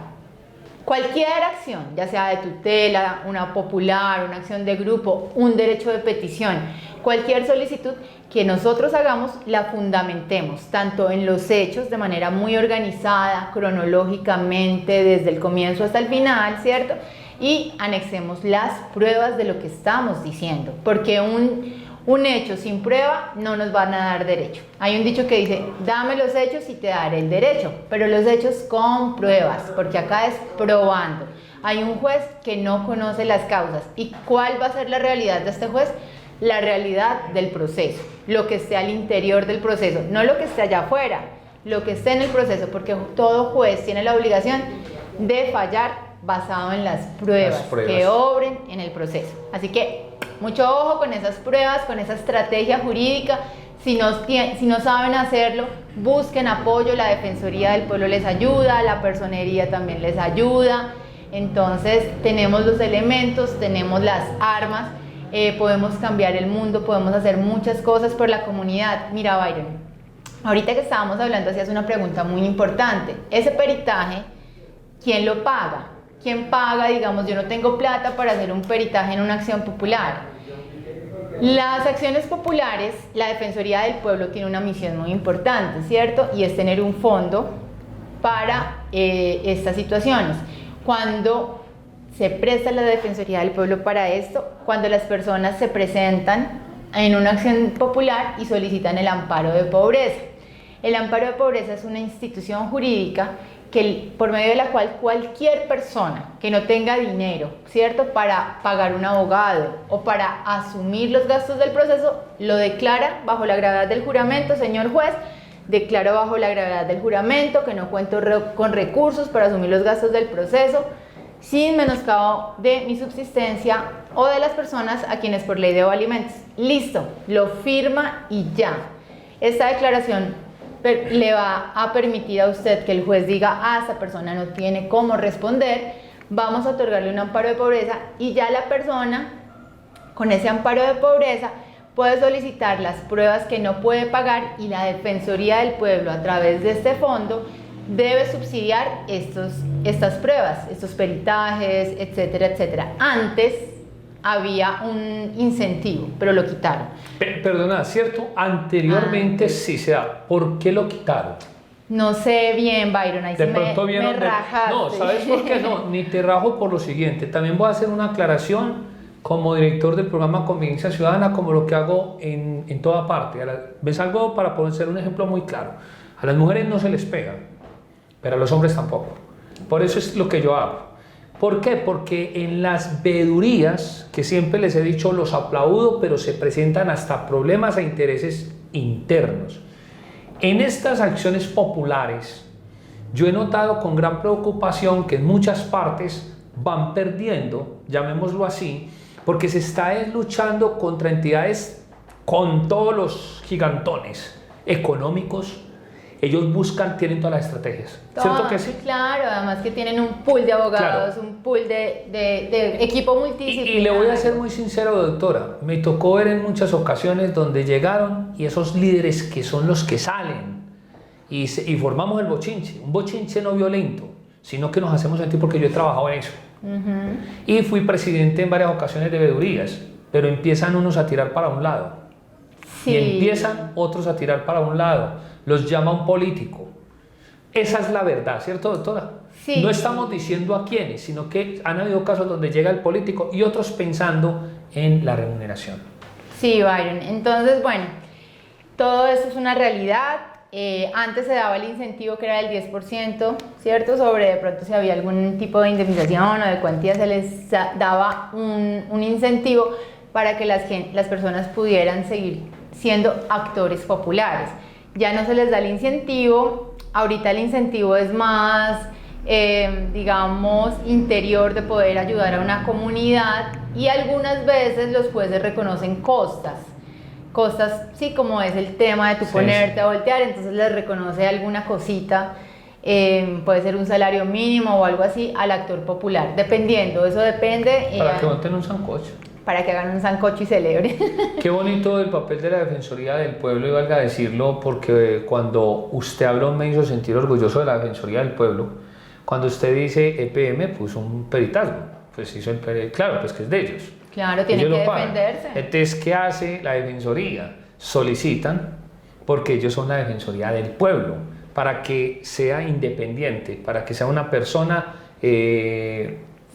cualquier acción, ya sea de tutela, una popular, una acción de grupo, un derecho de petición, cualquier solicitud que nosotros hagamos, la fundamentemos, tanto en los hechos, de manera muy organizada, cronológicamente, desde el comienzo hasta el final, ¿cierto? Y anexemos las pruebas de lo que estamos diciendo, porque un hecho sin prueba no nos van a dar derecho. Hay un dicho que dice: dame los hechos y te daré el derecho, pero los hechos con pruebas, porque acá es probando. Hay un juez que no conoce las causas. ¿Y cuál va a ser la realidad de este juez? La realidad del proceso, lo que esté al interior del proceso, no lo que esté allá afuera, lo que esté en el proceso, porque todo juez tiene la obligación de fallar basado en las pruebas que obren en el proceso. Así que mucho ojo con esas pruebas, con esa estrategia jurídica. Si no saben hacerlo, busquen apoyo, la Defensoría del Pueblo les ayuda, la Personería también les ayuda. Entonces tenemos los elementos, tenemos las armas, podemos cambiar el mundo, podemos hacer muchas cosas por la comunidad. Mira, Byron, ahorita que estábamos hablando hacías una pregunta muy importante. Ese peritaje, ¿quién lo paga? ¿Quién paga? Digamos, yo no tengo plata para hacer un peritaje en una acción popular. Las acciones populares, la Defensoría del Pueblo tiene una misión muy importante, ¿cierto? Y es tener un fondo para estas situaciones. Cuando se presta la Defensoría del Pueblo para esto, cuando las personas se presentan en una acción popular y solicitan el amparo de pobreza. El amparo de pobreza es una institución jurídica por medio de la cual cualquier persona que no tenga dinero, ¿cierto?, para pagar un abogado o para asumir los gastos del proceso, lo declara bajo la gravedad del juramento: señor juez, declaro bajo la gravedad del juramento que no cuento con recursos para asumir los gastos del proceso, sin menoscabo de mi subsistencia o de las personas a quienes por ley debo alimentos. Listo, lo firma y ya. Esta declaración le va a permitir a usted que el juez diga: esta persona no tiene cómo responder, vamos a otorgarle un amparo de pobreza, y ya la persona con ese amparo de pobreza puede solicitar las pruebas que no puede pagar, y la Defensoría del Pueblo, a través de este fondo, debe subsidiar estas pruebas, estos peritajes, etcétera, etcétera. Antes había un incentivo, pero lo quitaron. Perdona, ¿cierto? Anteriormente sí se da. ¿Por qué lo quitaron? No sé bien, Byron, ahí De sí pronto me vieron rajaste. No, ¿sabes por qué no? Ni te rajo por lo siguiente. También voy a hacer una aclaración como director del programa Convivencia Ciudadana, como lo que hago en toda parte. ¿Ves algo? Para poder ser un ejemplo muy claro. A las mujeres no se les pega, pero a los hombres tampoco. Por eso es lo que yo hago. ¿Por qué? Porque en las veedurías, que siempre les he dicho, los aplaudo, pero se presentan hasta problemas e intereses internos. En estas acciones populares, yo he notado con gran preocupación que en muchas partes van perdiendo, llamémoslo así, porque se está luchando contra entidades con todos los gigantones económicos. Ellos buscan, tienen todas las estrategias. ¿Cierto que sí? Claro, además que tienen un pool de abogados, Claro. un pool de equipo multidisciplinario. Y le voy a ser muy sincero, doctora, me tocó ver en muchas ocasiones donde llegaron y esos líderes que son los que salen y formamos el bochinche, un bochinche no violento, sino que nos hacemos sentir, porque yo he trabajado en eso. Y fui presidente en varias ocasiones de veedurías, pero empiezan unos a tirar para un lado. Sí. Y empiezan otros a tirar para un lado, los llama un político. Esa es la verdad, ¿cierto, doctora? Sí. No estamos diciendo a quiénes, sino que han habido casos donde llega el político y otros pensando en la remuneración. Sí, Byron. Entonces, bueno, todo esto es una realidad. Antes se daba el incentivo que era del 10%, ¿cierto? Sobre de pronto si había algún tipo de indemnización o de cuantía, se les daba un incentivo para que las personas pudieran seguir siendo actores populares. Ya no se les da el incentivo, ahorita el incentivo es más, digamos, interior, de poder ayudar a una comunidad, y algunas veces los jueces reconocen costas, sí, como es el tema de tu ponerte a voltear, entonces les reconoce alguna cosita, puede ser un salario mínimo o algo así al actor popular, dependiendo, eso depende. Para que monten un sancocho. Para que hagan un sancocho y celebren. Qué bonito el papel de la Defensoría del Pueblo, y valga decirlo, porque cuando usted habló me hizo sentir orgulloso de la Defensoría del Pueblo. Cuando usted dice EPM, puso un peritazgo, pues hizo claro, pues que es de ellos. Claro, tienen Ellos que lo pagan. defenderse. Entonces, ¿qué hace la Defensoría? Solicitan, porque ellos son la Defensoría del Pueblo, para que sea independiente, para que sea una persona...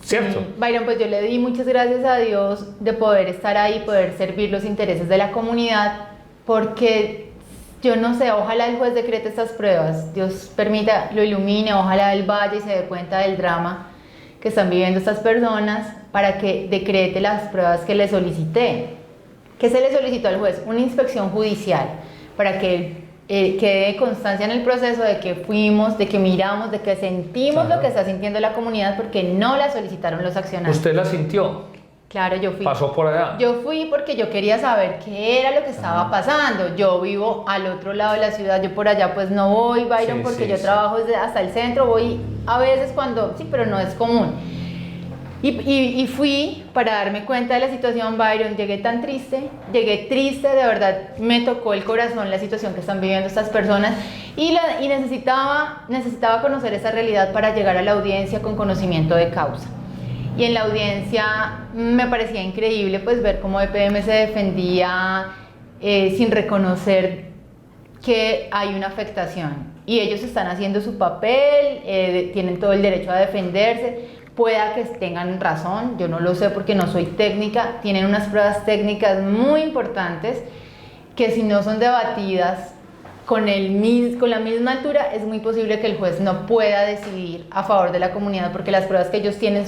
¿cierto? Sí. Byron, pues yo le di muchas gracias a Dios de poder estar ahí, poder servir los intereses de la comunidad, porque yo no sé, ojalá el juez decrete estas pruebas, Dios permita, lo ilumine, ojalá él vaya y se dé cuenta del drama que están viviendo estas personas, para que decrete las pruebas que le solicité. ¿Qué se le solicitó al juez? Una inspección judicial, para que quede constancia en el proceso de que fuimos, de que miramos, de que sentimos Claro. lo que está sintiendo la comunidad, porque no la solicitaron los accionantes. ¿Usted la sintió? Claro, yo fui. ¿Pasó por allá? Yo fui porque yo quería saber qué era lo que estaba pasando. Yo vivo al otro lado de la ciudad, yo por allá pues no voy, Byron, Sí, porque sí, yo sí. trabajo hasta el centro, voy a veces cuando, sí, pero no es común. Y fui para darme cuenta de la situación, Byron. Llegué triste, de verdad me tocó el corazón la situación que están viviendo estas personas, y necesitaba conocer esa realidad para llegar a la audiencia con conocimiento de causa. Y en la audiencia me parecía increíble pues ver cómo EPM se defendía sin reconocer que hay una afectación, y ellos están haciendo su papel, tienen todo el derecho a defenderse. Pueda que tengan razón, yo no lo sé porque no soy técnica, tienen unas pruebas técnicas muy importantes que, si no son debatidas con la misma altura, es muy posible que el juez no pueda decidir a favor de la comunidad, porque las pruebas que ellos tienen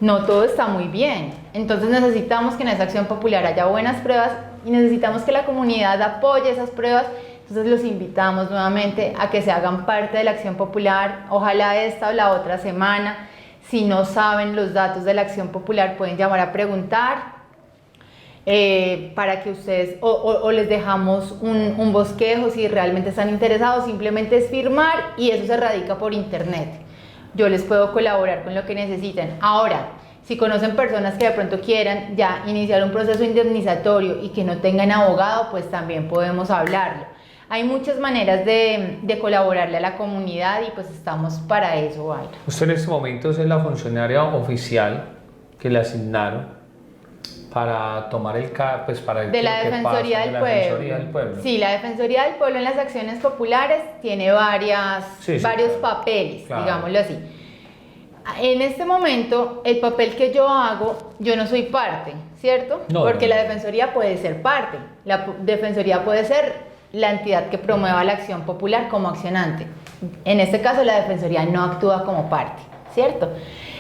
no todo está muy bien. Entonces necesitamos que en esa acción popular haya buenas pruebas, y necesitamos que la comunidad apoye esas pruebas. Entonces los invitamos nuevamente a que se hagan parte de la acción popular, ojalá esta o la otra semana. Si no saben los datos de la acción popular, pueden llamar a preguntar para que ustedes, o les dejamos un bosquejo si realmente están interesados. Simplemente es firmar y eso se radica por internet. Yo les puedo colaborar con lo que necesiten. Ahora, si conocen personas que de pronto quieran ya iniciar un proceso indemnizatorio y que no tengan abogado, pues también podemos hablarlo. Hay muchas maneras de colaborarle a la comunidad, y pues estamos para eso, Byron. Usted en este momento es la funcionaria oficial que le asignaron para tomar pues para De la Defensoría del Pueblo. Sí, la Defensoría del Pueblo en las acciones populares tiene varios claro. papeles, Claro. digámoslo así. En este momento, el papel que yo hago, yo no soy parte, ¿cierto? No, Porque no. la Defensoría puede ser parte. La Defensoría puede ser la entidad que promueva la acción popular como accionante. En este caso, la Defensoría no actúa como parte, ¿cierto?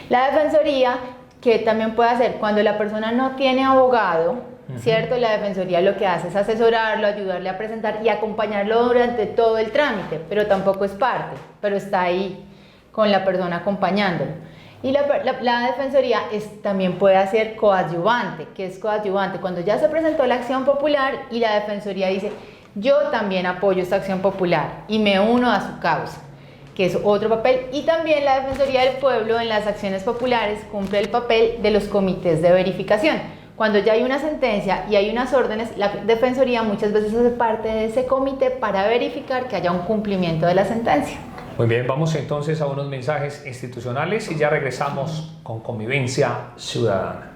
La defensoría, que también puede hacer cuando la persona no tiene abogado, ¿cierto? La defensoría lo que hace es asesorarlo, ayudarle a presentar y acompañarlo durante todo el trámite, pero tampoco es parte, pero está ahí con la persona acompañándolo. Y la defensoría también puede hacer coadyuvante. ¿Qué es coadyuvante? Cuando ya se presentó la acción popular y la defensoría dice, yo también apoyo esta acción popular y me uno a su causa, que es otro papel. Y también la Defensoría del Pueblo en las acciones populares cumple el papel de los comités de verificación. Cuando ya hay una sentencia y hay unas órdenes, la Defensoría muchas veces hace parte de ese comité para verificar que haya un cumplimiento de la sentencia. Muy bien, vamos entonces a unos mensajes institucionales y ya regresamos con Convivencia Ciudadana.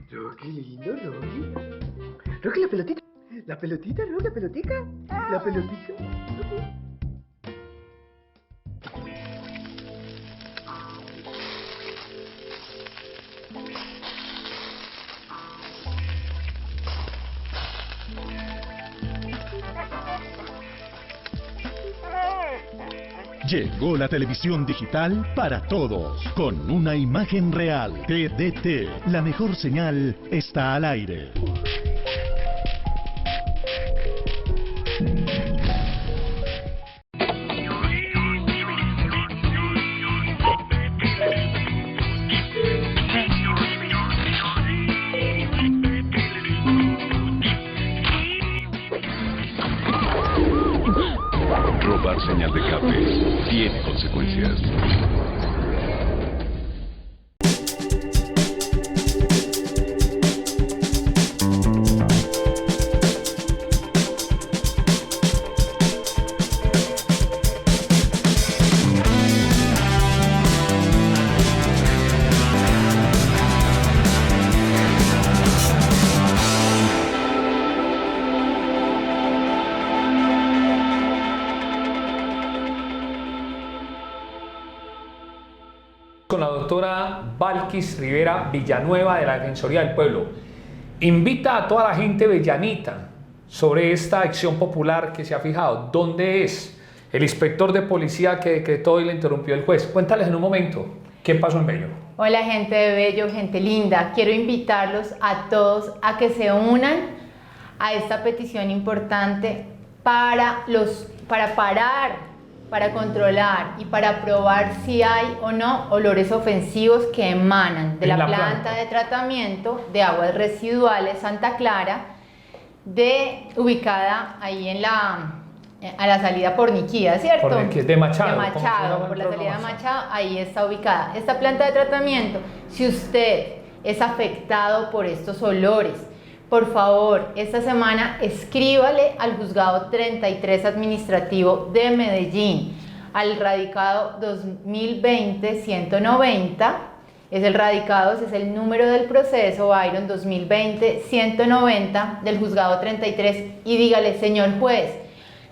Rocky, lindo, Rocky. Rocky, la pelotita. La pelotita, Rocky, la pelotica. La pelotica. Rocky. Llegó la televisión digital para todos, con una imagen real. TDT, la mejor señal está al aire. Robar señal de cable tiene consecuencias. Con la doctora Valquis Rivera Villanueva de la Defensoría del Pueblo. Invita a toda la gente bellanita sobre esta acción popular que se ha fijado. ¿Dónde es? El inspector de policía que decretó y le interrumpió el juez. Cuéntales en un momento qué pasó en Bello. Hola gente de Bello, gente linda. Quiero invitarlos a todos a que se unan a esta petición importante para parar, para controlar y para probar si hay o no olores ofensivos que emanan de la planta de tratamiento de aguas residuales Santa Clara, ubicada ahí a la salida por Niquía, ¿cierto? De Machado. De Machado, por la salida de Machado, ahí está ubicada. Esta planta de tratamiento, si usted es afectado por estos olores, por favor, esta semana escríbale al Juzgado 33 Administrativo de Medellín, al radicado 2020-190, es el radicado, ese es el número del proceso, Byron 2020-190 del Juzgado 33, y dígale, señor juez,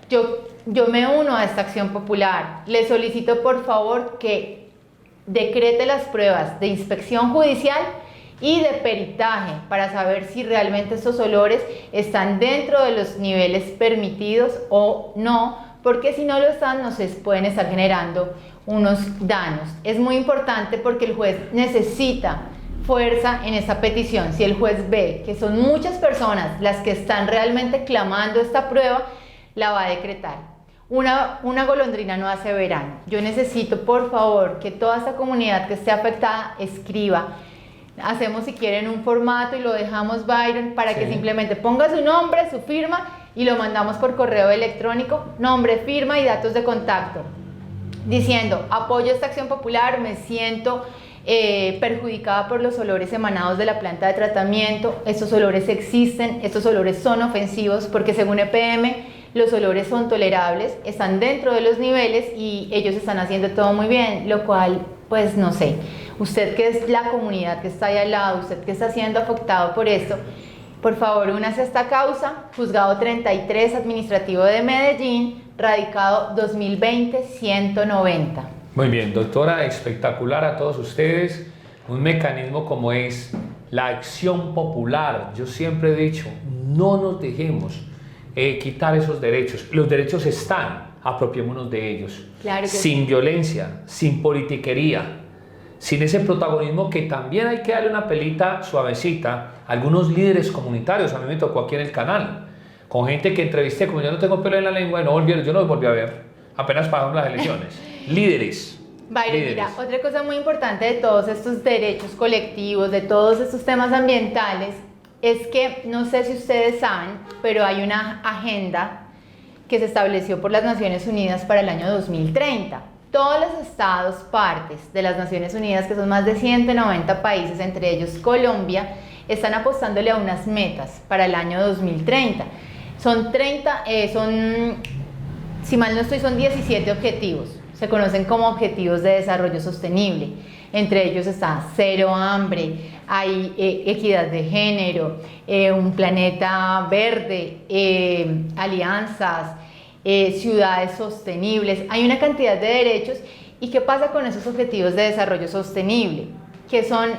yo me uno a esta acción popular, le solicito por favor que decrete las pruebas de inspección judicial y de peritaje para saber si realmente estos olores están dentro de los niveles permitidos o no, porque si no lo están nos pueden estar generando unos daños. Es muy importante porque el juez necesita fuerza en esta petición. Si el juez ve que son muchas personas las que están realmente clamando esta prueba, la va a decretar. Una golondrina no hace verano. Yo necesito por favor que toda esta comunidad que esté afectada escriba. Hacemos si quieren un formato y lo dejamos, Byron, para que simplemente ponga su nombre, su firma y lo mandamos por correo electrónico, nombre, firma y datos de contacto, diciendo, apoyo esta acción popular, me siento perjudicada por los olores emanados de la planta de tratamiento, estos olores existen, estos olores son ofensivos porque según EPM los olores son tolerables, están dentro de los niveles y ellos están haciendo todo muy bien, lo cual, pues no sé, usted que es la comunidad que está ahí al lado, usted que está siendo afectado por esto, por favor, únase a esta causa. Juzgado 33 Administrativo de Medellín, radicado 2020-190. Muy bien, doctora, espectacular a todos ustedes. Un mecanismo como es la acción popular. Yo siempre he dicho, no nos dejemos quitar esos derechos. Los derechos están, apropiémonos de ellos. Claro que sin sí. violencia, sin politiquería, sin ese protagonismo que también hay que darle una pelita suavecita a algunos líderes comunitarios. A mí me tocó aquí en el canal, con gente que entrevisté, como yo no tengo pelo en la lengua, yo no los volví a ver, apenas pagaron las elecciones. Líderes. Byron, líderes. mira, otra cosa muy importante de todos estos derechos colectivos, de todos estos temas ambientales, es que, no sé si ustedes saben, pero hay una agenda que se estableció por las Naciones Unidas para el año 2030. Todos los estados partes de las Naciones Unidas, que son más de 190 países, entre ellos Colombia, están apostándole a unas metas para el año 2030. Si mal no estoy, son 17 objetivos. Se conocen como objetivos de desarrollo sostenible. Entre ellos está cero hambre, hay equidad de género, un planeta verde, alianzas, ciudades sostenibles. Hay una cantidad de derechos. ¿Y qué pasa con esos objetivos de desarrollo sostenible? Que son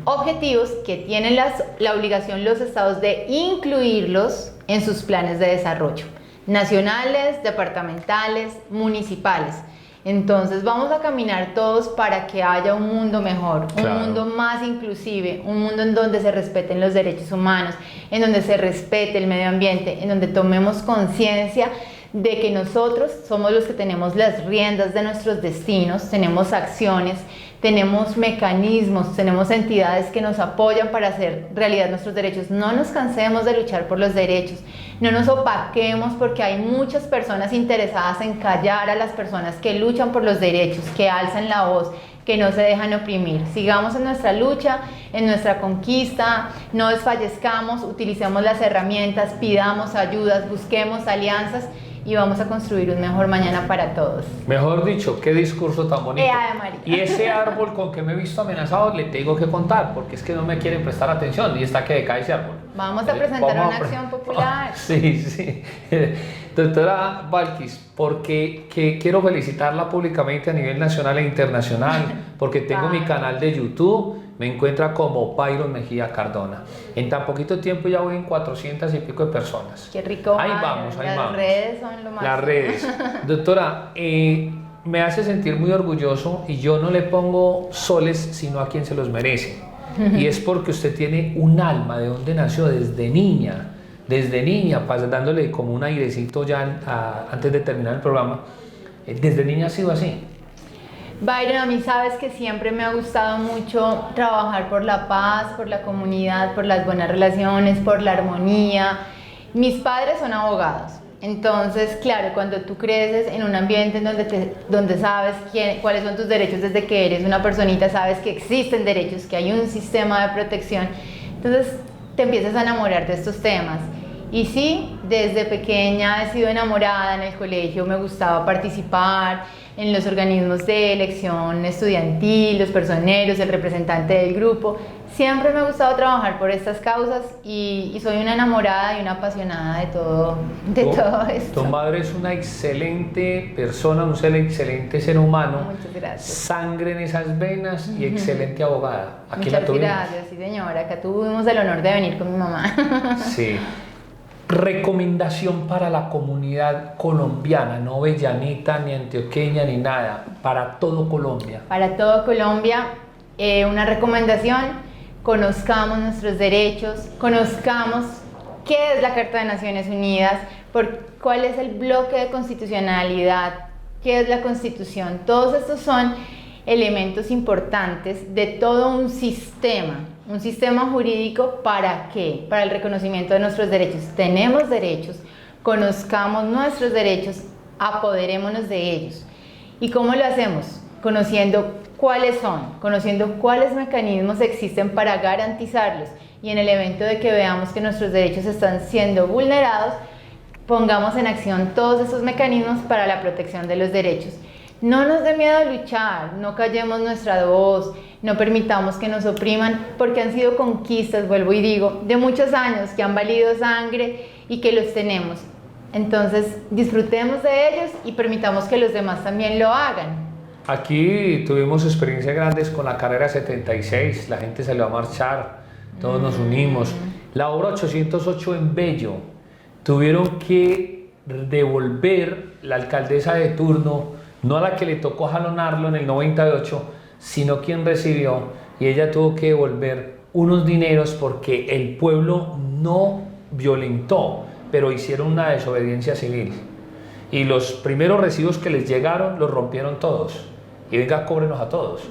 objetivos que tienen la obligación los estados de incluirlos en sus planes de desarrollo, nacionales, departamentales, municipales. Entonces vamos a caminar todos para que haya un mundo mejor, Claro. un mundo más inclusive, un mundo en donde se respeten los derechos humanos, en donde se respete el medio ambiente, en donde tomemos conciencia de que nosotros somos los que tenemos las riendas de nuestros destinos, tenemos acciones, tenemos mecanismos, tenemos entidades que nos apoyan para hacer realidad nuestros derechos. No nos cansemos de luchar por los derechos, no nos opaquemos, porque hay muchas personas interesadas en callar a las personas que luchan por los derechos, que alzan la voz, que no se dejan oprimir. Sigamos en nuestra lucha, en nuestra conquista, no desfallezcamos, utilicemos las herramientas, pidamos ayudas, busquemos alianzas y vamos a construir un mejor mañana para todos. Mejor dicho, qué discurso tan bonito. Ave María. Y ese árbol con que me he visto amenazado, le tengo que contar, porque es que no me quieren prestar atención y está que decae ese árbol. Vamos a presentar Vamos una a pre- acción popular. Sí, sí. Doctora Balkis, porque quiero felicitarla públicamente a nivel nacional e internacional, porque tengo mi canal de YouTube, me encuentra como Byron Mejía Cardona. En tan poquito tiempo ya voy en 400 y pico de personas. Qué rico. Ahí Byron. vamos, ahí Las vamos. redes son lo más. Las redes. Doctora, me hace sentir muy orgulloso y yo no le pongo soles sino a quien se los merece. Y es porque usted tiene un alma de donde nació desde niña, dándole como un airecito ya antes de terminar el programa. Desde niña ha sido así. Byron, a mí sabes que siempre me ha gustado mucho trabajar por la paz, por la comunidad, por las buenas relaciones, por la armonía. Mis padres son abogados. Entonces, claro, cuando tú creces en un ambiente en donde sabes cuáles son tus derechos desde que eres una personita, sabes que existen derechos, que hay un sistema de protección, entonces te empiezas a enamorar de estos temas. Y sí, desde pequeña he sido enamorada. En el colegio me gustaba participar en los organismos de elección estudiantil, los personeros, el representante del grupo. Siempre me ha gustado trabajar por estas causas y soy una enamorada y una apasionada de todo esto. Tu madre es una excelente persona, un excelente ser humano. Muchas gracias. Sangre en esas venas y excelente abogada. Aquí la Muchas tuvimos. gracias, sí señora. Acá tuvimos el honor de venir con mi mamá. Sí. Recomendación para la comunidad colombiana, no bellanita, ni antioqueña, ni nada, para todo Colombia. Para todo Colombia, una recomendación: conozcamos nuestros derechos, conozcamos qué es la Carta de Naciones Unidas, cuál es el bloque de constitucionalidad, qué es la Constitución. Todos estos son elementos importantes de todo un sistema jurídico. ¿Para qué? Para el reconocimiento de nuestros derechos. Tenemos derechos, conozcamos nuestros derechos, apoderémonos de ellos. ¿Y cómo lo hacemos? Conociendo cuáles son, conociendo cuáles mecanismos existen para garantizarlos, y en el evento de que veamos que nuestros derechos están siendo vulnerados, pongamos en acción todos esos mecanismos para la protección de los derechos. No nos dé miedo luchar, no callemos nuestra voz, no permitamos que nos opriman, porque han sido conquistas, vuelvo y digo, de muchos años que han valido sangre y que los tenemos. Entonces disfrutemos de ellos y permitamos que los demás también lo hagan. Aquí tuvimos experiencias grandes con la carrera 76, la gente salió a marchar, todos nos unimos. La obra 808 en Bello, tuvieron que devolver la alcaldesa de turno, no a la que le tocó jalonarlo en el 98, sino quien recibió, y ella tuvo que devolver unos dineros porque el pueblo no violentó, pero hicieron una desobediencia civil. Y los primeros recibos que les llegaron los rompieron todos. Y venga, cóbrenos a todos.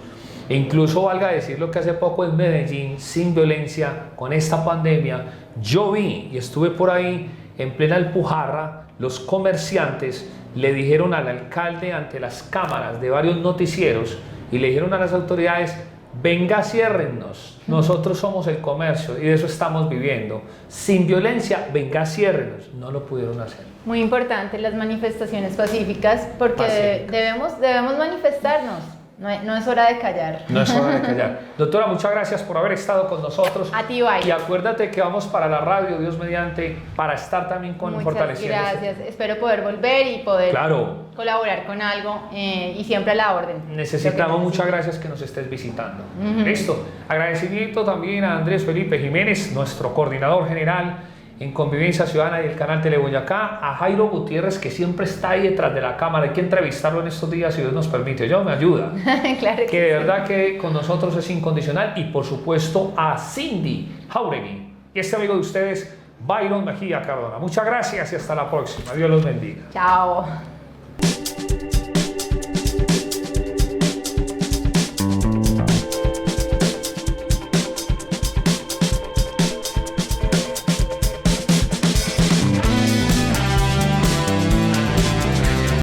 E incluso valga decir lo que hace poco en Medellín, sin violencia, con esta pandemia, yo vi y estuve por ahí en plena Alpujarra, los comerciantes le dijeron al alcalde ante las cámaras de varios noticieros y le dijeron a las autoridades: venga, ciérrennos, nosotros somos el comercio y de eso estamos viviendo. Sin violencia, venga, ciérrenos. No lo pudieron hacer. Muy importante las manifestaciones pacíficas, porque debemos manifestarnos. No es hora de callar. No es hora de callar. Doctora, muchas gracias por haber estado con nosotros. A ti, bye. Y acuérdate que vamos para la radio, Dios mediante, para estar también con fortaleciendo. Muchas gracias. Espero poder volver y poder colaborar con algo y siempre a la orden. Necesitamos, muchas gracias que nos estés visitando. Listo. Agradecimiento también a Andrés Felipe Jiménez, nuestro coordinador general en Convivencia Ciudadana y el canal Teleboyacá, a Jairo Gutiérrez, que siempre está ahí detrás de la cámara. Hay que entrevistarlo en estos días, si Dios nos permite. Yo me ayuda. Claro que de verdad que con nosotros es incondicional. Y por supuesto a Cindy Jauregui y este amigo de ustedes, Byron Mejía Cardona. Muchas gracias y hasta la próxima. Dios los bendiga. Chao.